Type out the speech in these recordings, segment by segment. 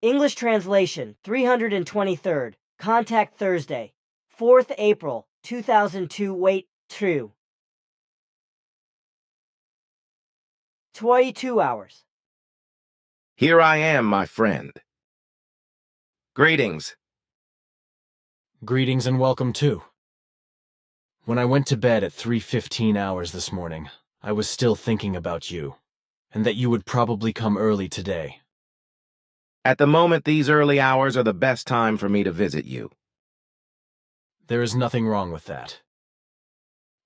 English translation 323rd. Contact Thursday, 4th April 2002. Wait, true. 22 hours. Here I am, my friend. Greetings. Greetings and welcome too. When I went to bed at 3:15 hours this morning, I was still thinking about you, and that you would probably come early today. At the moment, these early hours are the best time for me to visit you. There is nothing wrong with that.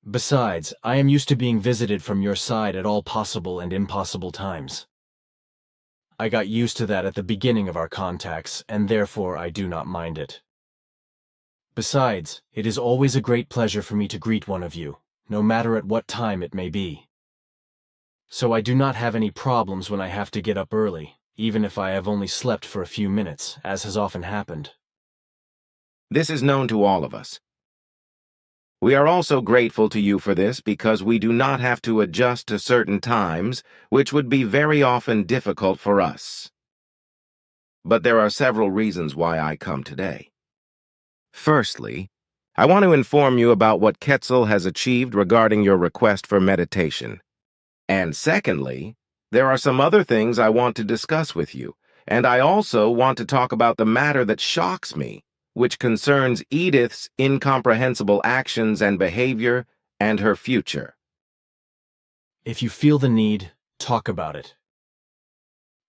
Besides, I am used to being visited from your side at all possible and impossible times. I got used to that at the beginning of our contacts, and therefore I do not mind it. Besides, it is always a great pleasure for me to greet one of you, no matter at what time it may be. So I do not have any problems when I have to get up early, even if I have only slept for a few minutes, as has often happened. This is known to all of us. We are also grateful to you for this because we do not have to adjust to certain times, which would be very often difficult for us. But there are several reasons why I come today. Firstly, I want to inform you about what Quetzal has achieved regarding your request for meditation. And secondly, there are some other things I want to discuss with you, and I also want to talk about the matter that shocks me, which concerns Edith's incomprehensible actions and behavior and her future. If you feel the need, talk about it.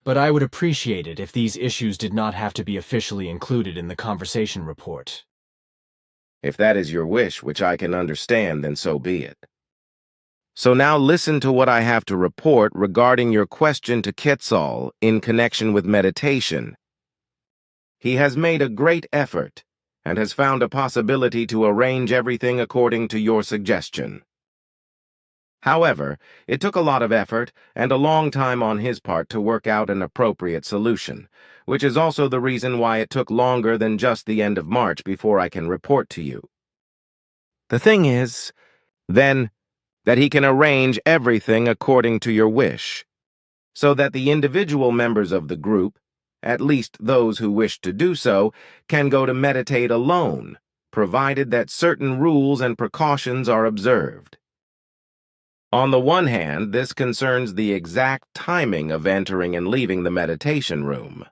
But I would appreciate it if these issues did not have to be officially included in the conversation report. If that is your wish, which I can understand, then so be it. So now listen to what I have to report regarding your question to Quetzal in connection with meditation. He has made a great effort and has found a possibility to arrange everything according to your suggestion. However, it took a lot of effort and a long time on his part to work out an appropriate solution, which is also the reason why it took longer than just the end of March before I can report to you. The thing is, then, that he can arrange everything according to your wish, so that the individual members of the group, at least those who wish to do so, can go to meditate alone, provided that certain rules and precautions are observed. On the one hand, this concerns the exact timing of entering and leaving the meditation room.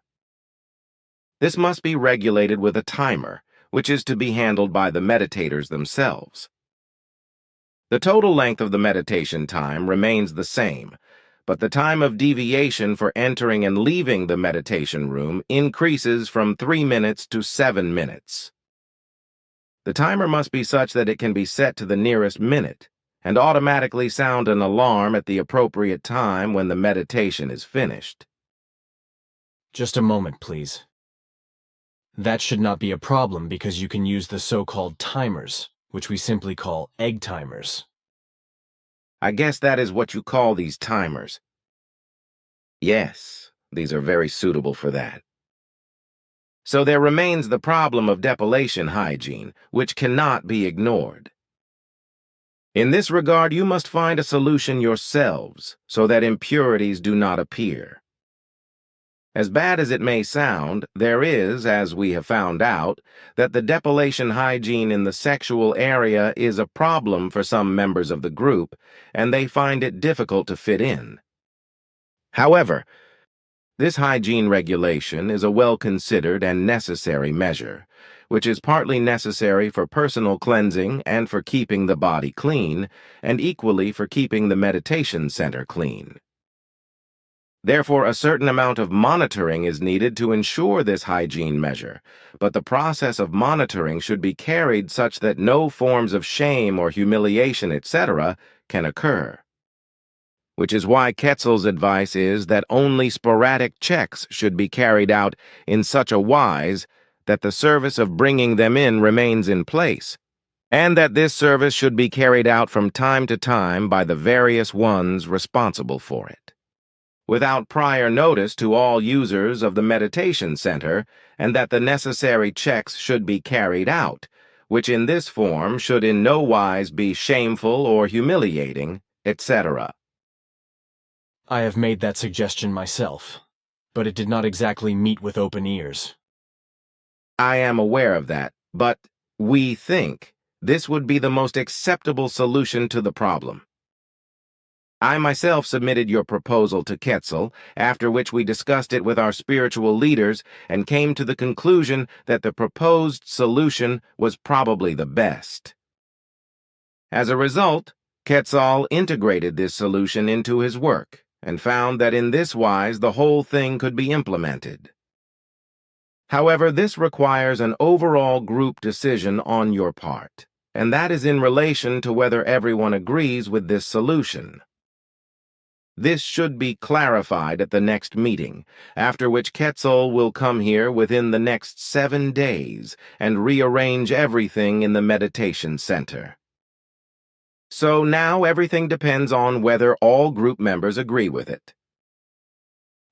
This must be regulated with a timer, which is to be handled by the meditators themselves. The total length of the meditation time remains the same, but the time of deviation for entering and leaving the meditation room increases from 3 minutes to 7 minutes. The timer must be such that it can be set to the nearest minute and automatically sound an alarm at the appropriate time when the meditation is finished. Just a moment, please. That should not be a problem because you can use the so-called timers, which we simply call egg timers. I guess that is what you call these timers. Yes, these are very suitable for that. So there remains the problem of depilation hygiene, which cannot be ignored. In this regard, you must find a solution yourselves so that impurities do not appear. As bad as it may sound, there is, as we have found out, that the depilation hygiene in the sexual area is a problem for some members of the group, and they find it difficult to fit in. However, this hygiene regulation is a well-considered and necessary measure, which is partly necessary for personal cleansing and for keeping the body clean, and equally for keeping the meditation center clean. Therefore, a certain amount of monitoring is needed to ensure this hygiene measure, but the process of monitoring should be carried such that no forms of shame or humiliation, etc., can occur. Which is why Quetzal's advice is that only sporadic checks should be carried out in such a wise that the service of bringing them in remains in place, and that this service should be carried out from time to time by the various ones responsible for it, without prior notice to all users of the meditation center, and that the necessary checks should be carried out, which in this form should in no wise be shameful or humiliating, etc. I have made that suggestion myself. but it did not exactly meet with open ears. I am aware of that, but we think this would be the most acceptable solution to the problem. I myself submitted your proposal to Quetzal, after which we discussed it with our spiritual leaders and came to the conclusion that the proposed solution was probably the best. As a result, Quetzal integrated this solution into his work and found that in this wise the whole thing could be implemented. However, this requires an overall group decision on your part, and that is in relation to whether everyone agrees with this solution. This should be clarified at the next meeting, after which Quetzal will come here within the next 7 days and rearrange everything in the meditation center. So now everything depends on whether all group members agree with it.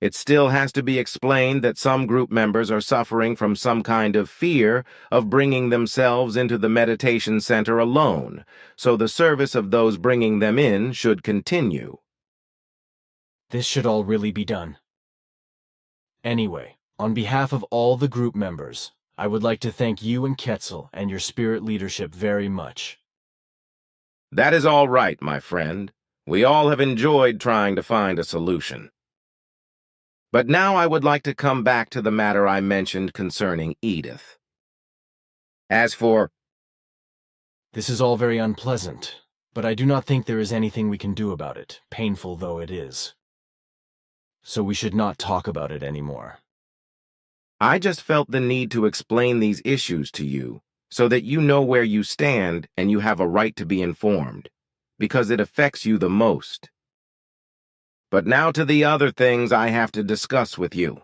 It still has to be explained that some group members are suffering from some kind of fear of bringing themselves into the meditation center alone, so the service of those bringing them in should continue. This should all really be done. Anyway, on behalf of all the group members, I would like to thank you and Quetzal and your spirit leadership very much. That is all right, my friend. We all have enjoyed trying to find a solution. But now I would like to come back to the matter I mentioned concerning Edith. As for... This is all very unpleasant, but I do not think there is anything we can do about it, painful though it is. So we should not talk about it anymore. I just felt the need to explain these issues to you, so that you know where you stand and you have a right to be informed, because it affects you the most. But now to the other things I have to discuss with you.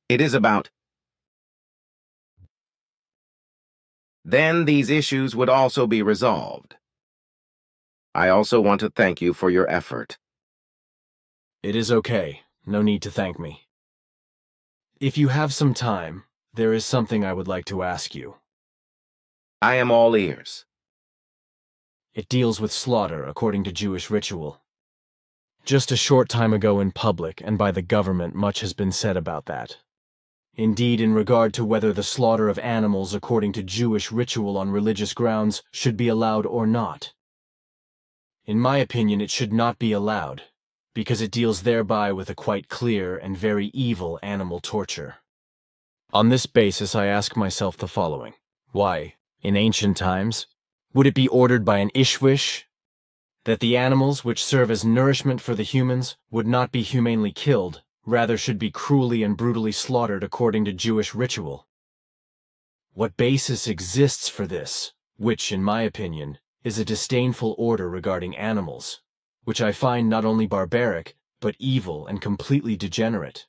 It is about... Then these issues would also be resolved. I also want to thank you for your effort. It is okay. No need to thank me. If you have some time, there is something I would like to ask you. I am all ears. It deals with slaughter according to Jewish ritual. Just a short time ago in public and by the government, much has been said about that. Indeed, in regard to whether the slaughter of animals according to Jewish ritual on religious grounds should be allowed or not. In my opinion, it should not be allowed, because it deals thereby with a quite clear and very evil animal torture. On this basis, I ask myself the following. Why, in ancient times, would it be ordered by an ishwish that the animals which serve as nourishment for the humans would not be humanely killed, rather should be cruelly and brutally slaughtered according to Jewish ritual? What basis exists for this, which, in my opinion, is a disdainful order regarding animals, which I find not only barbaric, but evil and completely degenerate?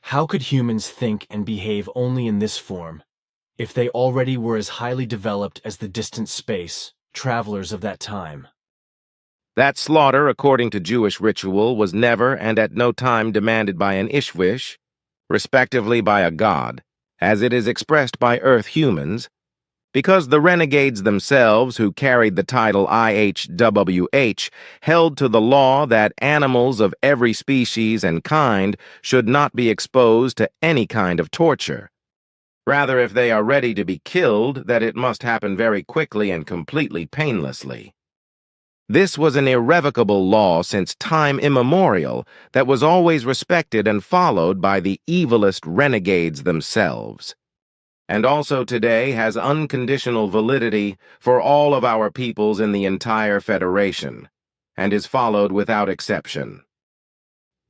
How could humans think and behave only in this form, if they already were as highly developed as the distant space travelers of that time? That slaughter, according to Jewish ritual, was never and at no time demanded by an ishwish, respectively by a god, as it is expressed by earth humans, because the renegades themselves, who carried the title IHWH, held to the law that animals of every species and kind should not be exposed to any kind of torture. Rather, if they are ready to be killed, that it must happen very quickly and completely painlessly. This was an irrevocable law since time immemorial that was always respected and followed by the evilest renegades themselves, and also today has unconditional validity for all of our peoples in the entire Federation, and is followed without exception.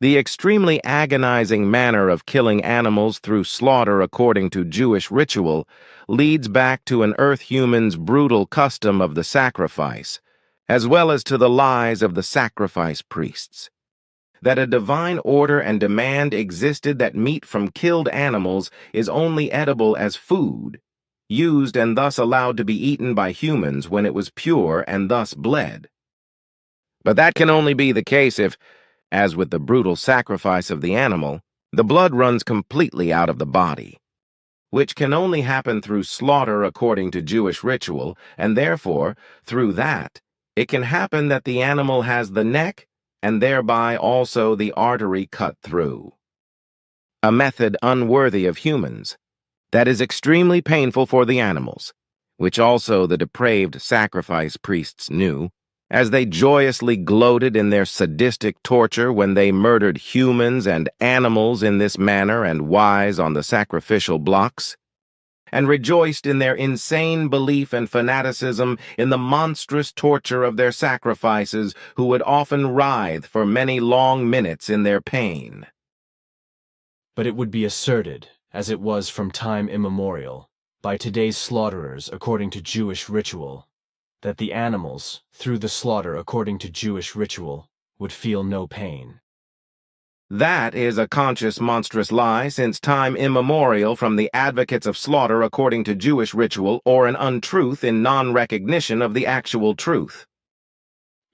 The extremely agonizing manner of killing animals through slaughter according to Jewish ritual leads back to an earth human's brutal custom of the sacrifice, as well as to the lies of the sacrifice priests. That a divine order and demand existed that meat from killed animals is only edible as food, used and thus allowed to be eaten by humans when it was pure and thus bled. But that can only be the case if, as with the brutal sacrifice of the animal, the blood runs completely out of the body, which can only happen through slaughter according to Jewish ritual, and therefore, through that, it can happen that the animal has the neck, and thereby also the artery cut through. A method unworthy of humans, that is extremely painful for the animals, which also the depraved sacrifice priests knew, as they joyously gloated in their sadistic torture when they murdered humans and animals in this manner and wise on the sacrificial blocks, and rejoiced in their insane belief and fanaticism in the monstrous torture of their sacrifices, who would often writhe for many long minutes in their pain. But it would be asserted, as it was from time immemorial, by today's slaughterers according to Jewish ritual, that the animals, through the slaughter according to Jewish ritual, would feel no pain. That is a conscious monstrous lie since time immemorial from the advocates of slaughter according to Jewish ritual, or an untruth in non-recognition of the actual truth.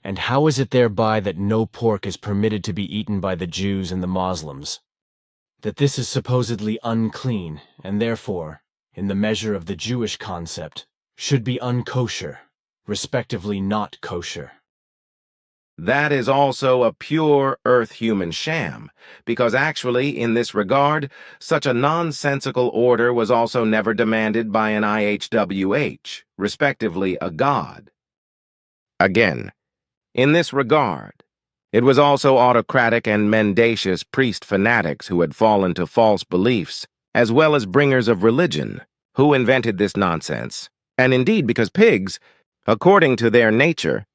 And how is it thereby that no pork is permitted to be eaten by the Jews and the Moslems? That this is supposedly unclean, and therefore, in the measure of the Jewish concept, should be unkosher, respectively not kosher. That is also a pure earth-human sham, because actually, in this regard, such a nonsensical order was also never demanded by an IHWH, respectively a god. Again, in this regard, it was also autocratic and mendacious priest fanatics who had fallen to false beliefs, as well as bringers of religion, who invented this nonsense, and indeed because pigs, according to their nature,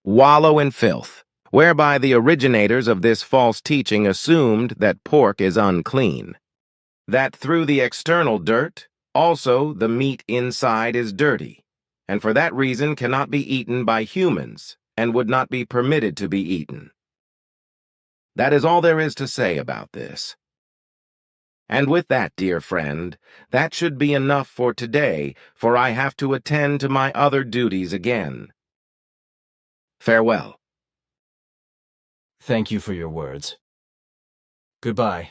wallow in filth, whereby the originators of this false teaching assumed that pork is unclean, that through the external dirt, also the meat inside is dirty, and for that reason cannot be eaten by humans, and would not be permitted to be eaten. That is all there is to say about this. And with that, dear friend, that should be enough for today, for I have to attend to my other duties again. Farewell. Thank you for your words. Goodbye.